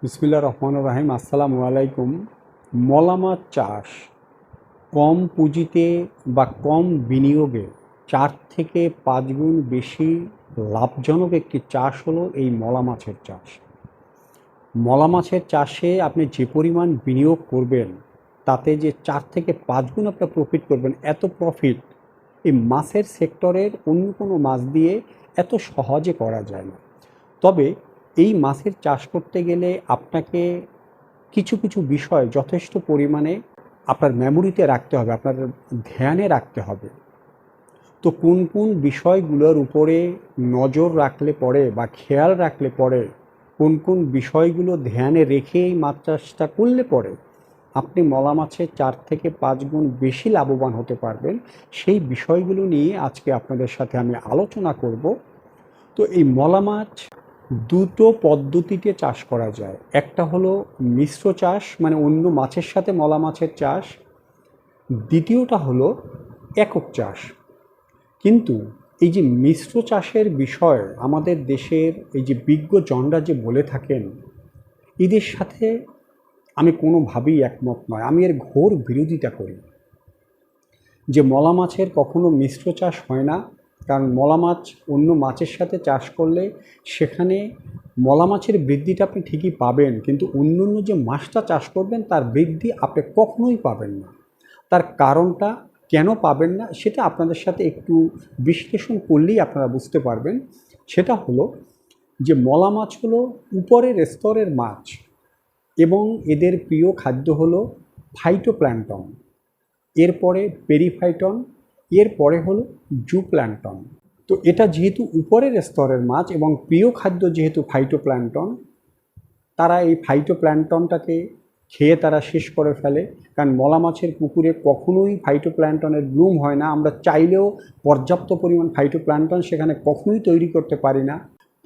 বিসমিল্লাহির রহমানির রহিম। আসসালামু আলাইকুম। মলা মাছ চাষ কম পুঁজিতে বা কম বিনিয়োগে 4 থেকে 5 গুণ বেশি লাভজনক একটি চাষ হলো এই মলা মাছের চাষ। মলা মাছের চাষে আপনি যে পরিমাণ বিনিয়োগ করবেন তাতে যে 4 থেকে 5 গুণ আপনার প্রফিট করবেন, এত প্রফিট এই মাছের সেক্টরের অন্য কোনো মাছ দিয়ে এত সহজে করা যায় না। তবে এই মাছের চাষ করতে গেলে আপনাকে কিছু কিছু বিষয় যথেষ্ট পরিমাণে আপনার মেমোরিতে রাখতে হবে, আপনার ধ্যানে রাখতে হবে। তো কোন কোন বিষয়গুলোর উপরে নজর রাখলে পরে বা খেয়াল রাখলে পরে, কোন কোন বিষয়গুলো ধ্যানে রেখে এই মাছ চাষটা করলে পরে আপনি মলা মাছের 4 থেকে 5 গুণ বেশি লাভবান হতে পারবেন, সেই বিষয়গুলো নিয়ে আজকে আপনাদের সাথে আমি আলোচনা করব। তো এই মলা মাছ দুটো পদ্ধতিতে চাষ করা যায়। একটা হলো মিশ্র চাষ, মানে অন্য মাছের সাথে মলা মাছের চাষ। দ্বিতীয়টা হলো একক চাষ। কিন্তু এই যে মিশ্র চাষের বিষয় আমাদের দেশের এই যে বিজ্ঞজনরা যে বলে থাকেন, এদের সাথে আমি কোনোভাবেই একমত নয়। আমি এর ঘোর বিরোধিতা করি যে মলা মাছের কখনো মিশ্র চাষ হয় না। কারণ মলা মাছ অন্য মাছের সাথে চাষ করলে সেখানে মলা মাছের বৃদ্ধিটা আপনি ঠিকই পাবেন, কিন্তু অন্য অন্য যে মাছটা চাষ করবেন তার বৃদ্ধি আপনি কখনোই পাবেন না। তার কারণটা কেন পাবেন না সেটা আপনাদের সাথে একটু বিশ্লেষণ করলেই আপনারা বুঝতে পারবেন। সেটা হলো যে মলা মাছ হলো উপরের স্তরের মাছ এবং এদের প্রিয় খাদ্য হলো ফাইটোপ্ল্যাঙ্কটন, এরপরে পেরিফাইটন, এরপরে হলো জুপ্ল্যাঙ্কটন। তো এটা যেহেতু উপরের স্তরের মাছ এবং প্রিয় খাদ্য যেহেতু ফাইটোপ্ল্যাঙ্কটন, তারা এই ফাইটোপ্ল্যাঙ্কটনটাকে খেয়ে তারা শেষ করে ফেলে। কারণ মলা মাছের পুকুরে কখনোই ফাইটোপ্ল্যাঙ্কটনের ব্লুম হয় না। আমরা চাইলেও পর্যাপ্ত পরিমাণ ফাইটোপ্ল্যাঙ্কটন সেখানে কখনোই তৈরি করতে পারি না।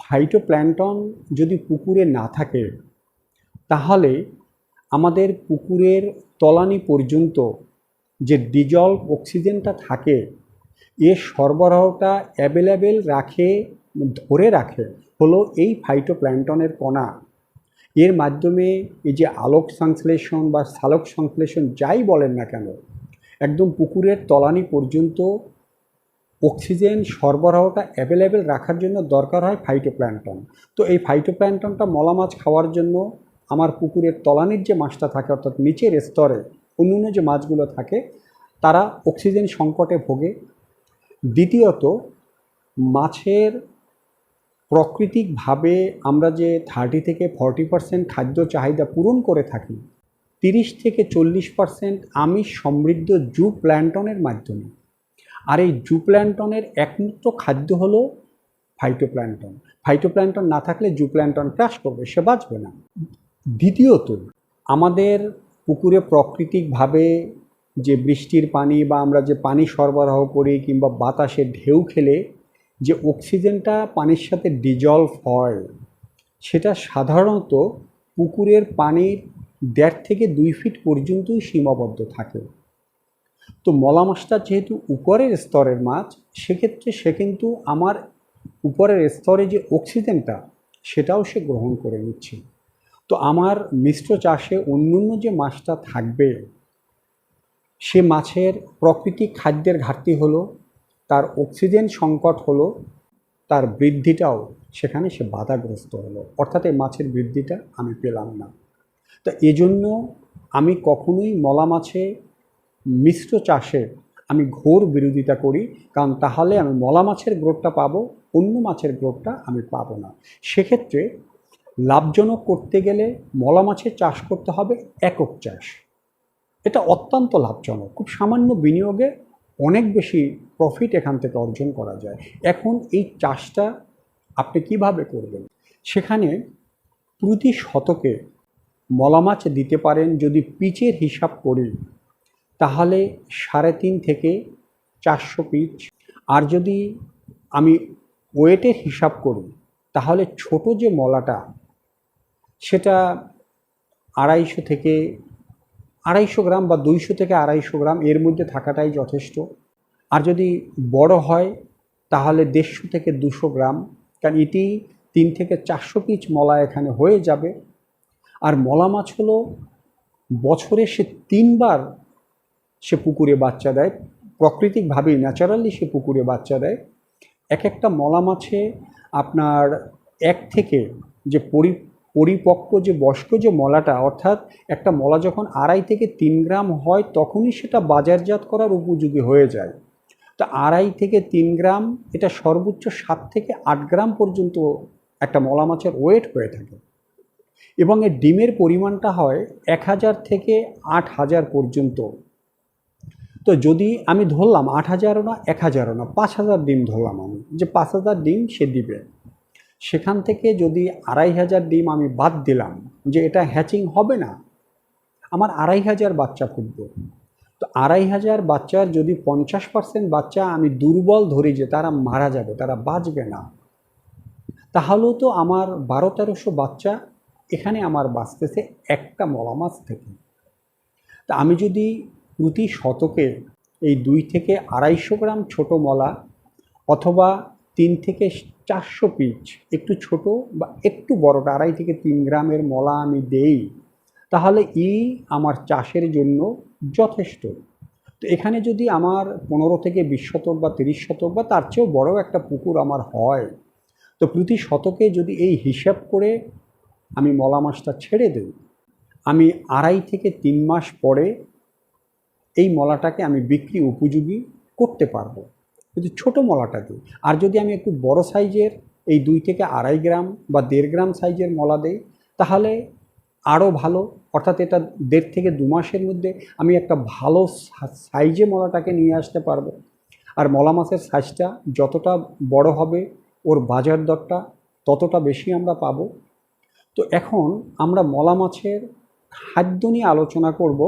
ফাইটোপ্ল্যাঙ্কটন যদি পুকুরে না থাকে তাহলে আমাদের পুকুরের তলানি পর্যন্ত যে ডিজলভ অক্সিজেনটা থাকে এর সরবরাহটা অ্যাভেলেবেল রাখে, ধরে রাখে হলো এই ফাইটোপ্ল্যাঙ্কটনের কণা। এর মাধ্যমে এই যে আলোক সংশ্লেষণ বা সালোক সংশ্লেষণ যাই বলেন না কেন, একদম পুকুরের তলানি পর্যন্ত অক্সিজেন সরবরাহটা অ্যাভেলেবেল রাখার জন্য দরকার হয় ফাইটোপ্ল্যাঙ্কটন। তো এই ফাইটোপ্ল্যাঙ্কটনটা মলা মাছ খাওয়ার জন্য আমার পুকুরের তলানির যে মাছটা থাকে, অর্থাৎ নিচের স্তরে অন্য যে মাছগুলো থাকে, তারা অক্সিজেন সংকটে ভোগে। দ্বিতীয়ত, মাছের প্রাকৃতিকভাবে আমরা যে 30 থেকে 40% খাদ্য চাহিদা পূরণ করে থাকি 30 থেকে 40% আমিষ সমৃদ্ধ জুপ্ল্যাঙ্কটনের মাধ্যমে। আর এই জুপ্ল্যাঙ্কটনের একমাত্র খাদ্য হলো ফাইটোপ্ল্যাঙ্কটন। ফাইটোপ্ল্যাঙ্কটন না থাকলে জুপ্ল্যাঙ্কটন ক্রাশ করবে, সে বাঁচবে না। দ্বিতীয়ত, আমাদের পুকুরে প্রাকৃতিকভাবে যে বৃষ্টির পানি বা আমরা যে পানি সরবরাহ করি কিংবা বাতাসে ঢেউ খেলে যে অক্সিজেনটা পানির সাথে ডিজলভ হয়, সেটা সাধারণত পুকুরের পানির 1.5 থেকে 2 ফিট পর্যন্তই সীমাবদ্ধ থাকে। তো মলা মাছটা যেহেতু উপরের স্তরের মাছ, সেক্ষেত্রে সে কিন্তু আমার উপরের স্তরে যে অক্সিজেনটা সেটাও সে গ্রহণ করে নিচ্ছে। তো আমার মিশ্র চাষে অন্যান্য যে মাছটা থাকবে, সে মাছের প্রাকৃতিক খাদ্যের ঘাটতি হলো, তার অক্সিজেন সংকট হলো, তার বৃদ্ধিটাও সেখানে সে বাধাগ্রস্ত হলো, অর্থাৎ এই মাছের বৃদ্ধিটা আমি পেলাম না। তো এজন্য আমি কখনোই মলা মাছে মিশ্র চাষে আমি ঘোর বিরোধিতা করি। কারণ তাহলে আমি মলা মাছের গ্রোথটা পাবো, অন্য মাছের গ্রোথটা আমি পাবো না। সেক্ষেত্রে লাভজনক করতে গেলে মলা মাছের চাষ করতে হবে একক চাষ। এটা অত্যন্ত লাভজনক, খুব সামান্য বিনিয়োগে অনেক বেশি প্রফিট এখান থেকে অর্জন করা যায়। এখন এই চাষটা আপনি কিভাবে করবেন? সেখানে প্রতি শতকে মলা মাছ দিতে পারেন, যদি পিচের হিসাব করি তাহলে 3.5 থেকে 400 পিচ। আর যদি আমি ওয়েটের হিসাব করি তাহলে ছোট যে মলাটা সেটা 250 গ্রাম বা 200 থেকে 250 গ্রাম এর মধ্যে থাকাটাই যথেষ্ট। আর যদি বড় হয় তাহলে 150 থেকে 200 গ্রাম, কারণ এটি 3 থেকে 400 পিচ মলা এখানে হয়ে যাবে। আর মলা মাছ হলো বছরে সে 3 বার সে পুকুরে বাচ্চা দেয়, প্রাকৃতিকভাবেই ন্যাচারালি সে পুকুরে বাচ্চা দেয়। এক একটা মলা মাছে আপনার এক থেকে যে পরিপক্ক যে বয়স্ক যে মলাটা, অর্থাৎ একটা মলা যখন 2.5 থেকে 3 গ্রাম হয় তখনই সেটা বাজারজাত করার উপযোগী হয়ে যায়। তো 2.5 থেকে 3 গ্রাম, এটা সর্বোচ্চ 7 থেকে 8 গ্রাম পর্যন্ত একটা মলা মাছের ওয়েট হয়ে থাকে, এবং এর ডিমের পরিমাণটা হয় 1000 থেকে 8000 পর্যন্ত। তো যদি আমি ধরলাম 8000ও না 1000ও না, 5000 ডিম ধরলাম আমি, যে 5000 ডিম সে দিবে, সেখান থেকে যদি 2500 ডিম আমি বাদ দিলাম যে এটা হ্যাচিং হবে না, আমার 2500 বাচ্চা ফুটবে। তো 2500 বাচ্চার যদি 50% বাচ্চা আমি দুর্বল ধরি যে তারা মারা যাবে, তারা বাঁচবে না, তাহলেও তো আমার 1200-1300 বাচ্চা এখানে আমার বাঁচতেছে একটা মলা মাছ থেকে। তা আমি যদি প্রতি শতকে এই 2 থেকে 250 গ্রাম ছোট মলা অথবা 3 থেকে 400 পিচ একটু ছোট বা একটু বড়টা 2.5 থেকে 3 গ্রামের মলা আমি দেই, তাহলে আমার চাষের জন্য যথেষ্ট। তো এখানে যদি আমার 15 থেকে 20 শতক বা 30 শতক বা তার চেয়েও বড় একটা পুকুর আমার হয়, তো প্রতি শতকে যদি এই হিসাব করে আমি মলা মাছটা ছেড়ে দিই, আমি 2.5 থেকে 3 মাস পরে এই মলাটাকে আমি বিক্রি উপযোগী করতে পারবো, যদি ছোট মলাটা দিই। আর যদি আমি একটু বড় সাইজের এই 2 থেকে 2.5 গ্রাম বা 1.5 গ্রাম সাইজের মলা দেই, তাহলে আরও ভালো, অর্থাৎ এটা 1.5 থেকে 2 মাসের মধ্যে আমি একটা ভালো সাইজে মলাটাকে নিয়ে আসতে পারবো। আর মলা মাছের সাইজটা যতটা বড় হবে ওর বাজার দরটা ততটা বেশি আমরা পাবো। তো এখন আমরা মলা মাছের খাদ্য নিয়ে আলোচনা করব,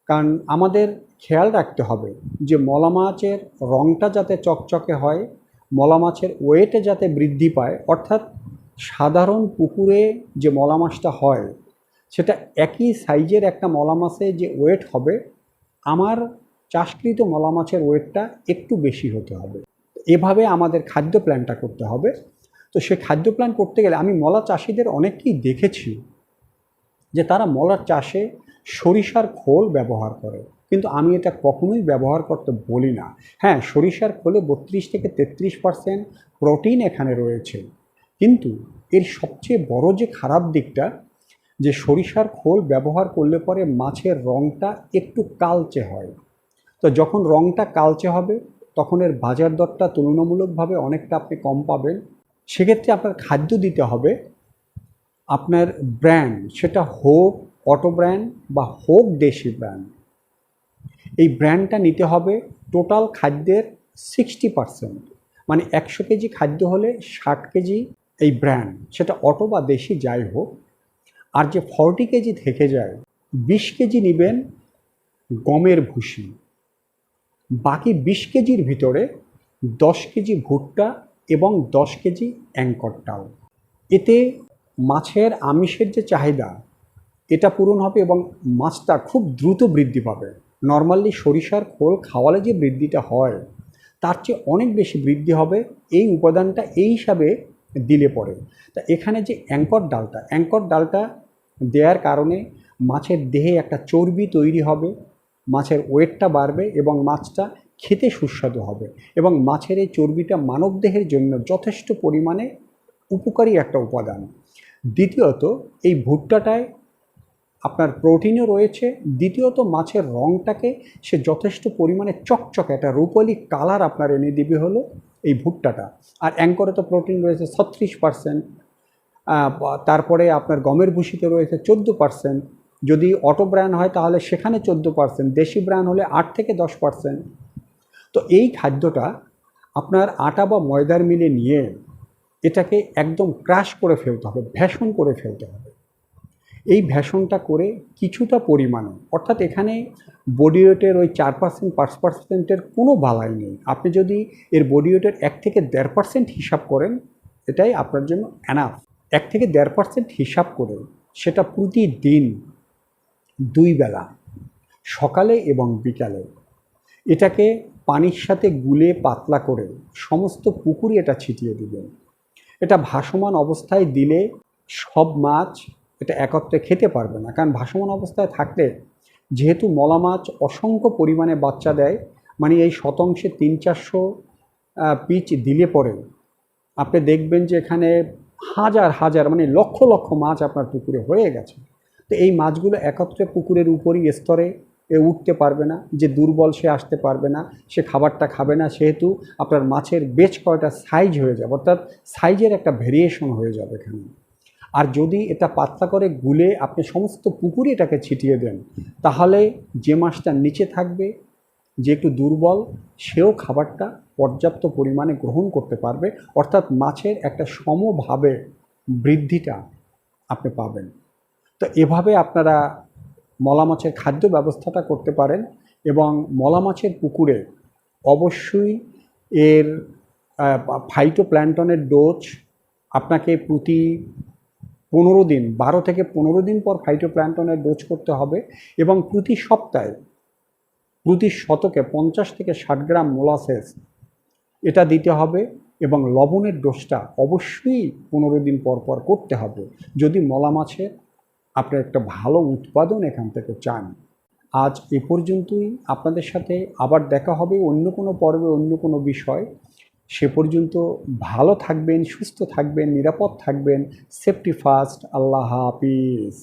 কারণ আমাদের খেয়াল রাখতে হবে যে মলা মাছের রঙটা যাতে চকচকে হয়, মলা মাছের ওয়েটে যাতে বৃদ্ধি পায়, অর্থাৎ সাধারণ পুকুরে যে মলা মাছটা হয় সেটা একই সাইজের একটা মলা মাছে যে ওয়েট হবে, আমার চাষকৃত মলা মাছের ওয়েটটা একটু বেশি হতে হবে। এভাবে আমাদের খাদ্য প্ল্যানটা করতে হবে। তো সে খাদ্য প্ল্যান করতে গেলে আমি মলা চাষিদের অনেককেই দেখেছি যে তারা মলার চাষে সরিষার খোল ব্যবহার করে, কিন্তু আমি এটা কখনোই ব্যবহার করতে বলি না। হ্যাঁ, সরিষার খোলে 32 থেকে 33% প্রোটিন এখানে রয়েছে, কিন্তু এর সবচেয়ে বড় যে খারাপ দিকটা, যে সরিষার খোল ব্যবহার করলে পরে মাছের রঙটা একটু কালচে হয়। তো যখন রঙটা কালচে হবে তখন এর বাজার দরটা তুলনামূলকভাবে অনেকটা আপনি কম পাবেন। সেক্ষেত্রে আপনার খাদ্য দিতে হবে আপনার ব্র্যান্ড, সেটা হোক অটো ব্র্যান্ড বা হোক দেশি ব্র্যান্ড, এই ব্র্যান্ডটা নিতে হবে টোটাল খাদ্যের 60%, মানে 100 কেজি খাদ্য হলে 60 কেজি এই ব্র্যান্ড, সেটা অটো বা দেশি যাই হোক। আর যে 40 কেজি থেকে যায় 20 কেজি নেবেন গমের ভুসি, বাকি 20 কেজির ভিতরে 10 কেজি ভুট্টা এবং 10 কেজি অ্যাঙ্কর ডাল। এতে মাছের আমিষের যে চাহিদা এটা পূরণ হবে এবং মাছটা খুব দ্রুত বৃদ্ধি পাবে। নর্মালি সরিষার খোল খাওয়ালে যে বৃদ্ধিটা হয় তার চেয়ে অনেক বেশি বৃদ্ধি হবে এই উপাদানটা এই হিসাবে দিলে পরে। তা এখানে যে অ্যাঙ্কর ডালটা দেওয়ার কারণে মাছের দেহে একটা চর্বি তৈরি হবে, মাছের ওয়েটটা বাড়বে এবং মাছটা খেতে সুস্বাদু হবে, এবং মাছের এই চর্বিটা মানবদেহের জন্য যথেষ্ট পরিমাণে উপকারী একটা উপাদান। দ্বিতীয়ত এই ভুট্টাটায় আপনার প্রোটিনও রয়েছে, দ্বিতীয়ত মাছের রঙটাকে সে যথেষ্ট পরিমাণে চকচকে একটা রূপালি কালার আপনার এনে দিবে হলো এই ভুট্টাটা। আর অ্যাঙ্করে তো প্রোটিন রয়েছে 36%, তারপরে আপনার গমের ভুসিতে রয়েছে 14%, যদি অটো ব্র্যান্ড হয় তাহলে সেখানে 14%, দেশি ব্র্যান্ড হলে 8 থেকে 10%। তো এই খাদ্যটা আপনার আটা বা ময়দার মিলে নিয়ে এটাকে একদম ক্রাশ করে ফেলতে হবে, ভেষণ করে ফেলতে হবে। এই ভেষণটা করে কিছুটা পরিমাণে, অর্থাৎ এখানে বডি ওয়েটের ওই 4% 5%-এর কোনো বালাই নেই। আপনি যদি এর বডি ওয়েটের 1 থেকে 1.5% হিসাব করেন এটাই আপনার জন্য এনাফ। 1 থেকে 1.5% হিসাব করে সেটা প্রতিদিন 2 বেলা সকালে এবং বিকালে এটাকে পানির সাথে গুলে পাতলা করে সমস্ত পুকুরে এটা ছিটিয়ে দিবেন। এটা ভাসমান অবস্থায় দিলে সব মাছ এটা একত্রে খেতে পারবে না, কারণ ভাসমান অবস্থায় থাকলে যেহেতু মলা মাছ অসংখ্য পরিমাণে বাচ্চা দেয়, মানে এই শতাংশে 300-400 পিচ দিলে পরে আপনি দেখবেন যে এখানে হাজার হাজার মানে লক্ষ লক্ষ মাছ আপনার পুকুরে হয়ে গেছে। তো এই মাছগুলো একত্রে পুকুরের উপরই স্তরে উঠতে পারবে না, যে দুর্বল সে আসতে পারবে না, সে খাবারটা খাবে না, সেহেতু আপনার মাছের বেশ কয়টা সাইজ হয়ে যাবে, অর্থাৎ সাইজের একটা ভেরিয়েশন হয়ে যাবে এখানে। আর যদি এটা পাতলা করে গুলে আপনি সমস্ত পুকুরে এটাকে ছিটিয়ে দেন, তাহলে যে মাছটা নিচে থাকবে, যে একটু দুর্বল, সেও খাবারটা পর্যাপ্ত পরিমাণে গ্রহণ করতে পারবে, অর্থাৎ মাছের একটা সমভাবে বৃদ্ধিটা আপনি পাবেন। তো এভাবে আপনারা মলা মাছের খাদ্য ব্যবস্থাটা করতে পারেন। এবং মলা মাছের পুকুরে অবশ্যই এর ফাইটোপ্ল্যাঙ্কটনের ডোজ আপনাকে প্রতি 15 দিন, 12 থেকে 15 দিন পর ফাইটোপ্ল্যাঙ্কটনের ডোজ করতে হবে, এবং প্রতি সপ্তাহে প্রতি শতকে 50 থেকে 60 গ্রাম মোলাসেস এটা দিতে হবে, এবং লবণের ডোজটা অবশ্যই 15 দিন পর পর করতে হবে, যদি মলা মাছের আপনি একটা ভালো উৎপাদন এখান থেকে চান। আজ এ পর্যন্তই। আপনাদের সাথে আবার দেখা হবে অন্য কোনো পর্বে, অন্য কোনো বিষয়। সে পর্যন্ত ভালো থাকবেন, সুস্থ থাকবেন, নিরাপদ থাকবেন। Safety first. আল্লাহ হাফিজ।